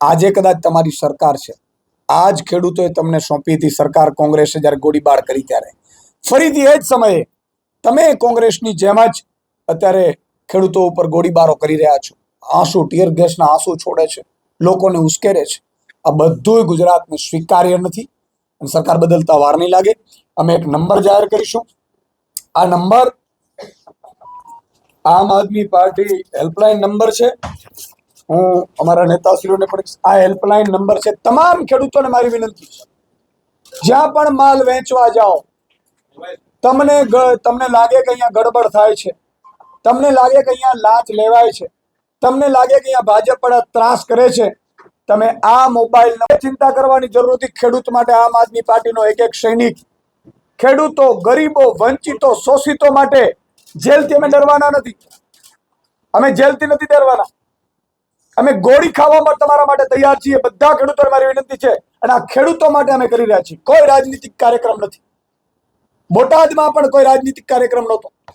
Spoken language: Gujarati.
આજે કદાચ તમારી સરકાર છે, આજ ખેડૂતોએ તમને સોંપી હતી સરકાર કોંગ્રેસે જ્યારે ગોળીબાર કરી ત્યારે ફરીથી એ જ સમયે તમે કોંગ્રેસની જેમ જ અત્યારે ખેડૂતો ઉપર ગોળીબારો કરી રહ્યા છો, આંસુ ટીયર ગેસના આંસુ છોડે છે, લોકોને ઉશ્કેરે છે. આ બધું ગુજરાતને સ્વીકાર્ય નથી અને સરકાર બદલતા વાર નહીં લાગે. અમે એક નંબર જાહેર કરીશું. આ નંબર આમ આદમી પાર્ટી હેલ્પલાઇન નંબર છે. હું અમારા નેતાશ્રીઓને પણ આ હેલ્પલાઇન નંબર છે. તમામ ખેડૂતોને મારી વિનંતી છે, જ્યાં પણ માલ વેચવા જાઓ, તમને લાગે કે અહીંયા ગડબડ થાય છે, તમને લાગે કે અહીંયા લાંચ લેવાય છે, તમને લાગે કે અહીંયા ભાજપ પર ત્રાસ કરે છે, તમે આ મોબાઈલ નંબર ચિંતા કરવાની જરૂર નથી. ખેડૂત માટે આમ આદમી પાર્ટીનો એક એક સૈનિક, ખેડૂતો, ગરીબો, વંચિતો, શોષિતો માટે જેલથી અમે ડરવાના નથી. અમે જેલથી નથી ડરવાના. અમે ગોળી ખાવા માટે તમારા માટે તૈયાર છીએ. બધા ખેડૂતોને મારી વિનંતી છે અને આ ખેડૂતો માટે અમે કરી રહ્યા છીએ. કોઈ રાજનીતિક કાર્યક્રમ નથી. બોટાદમાં પણ કોઈ રાજનીતિક કાર્યક્રમ નહોતો.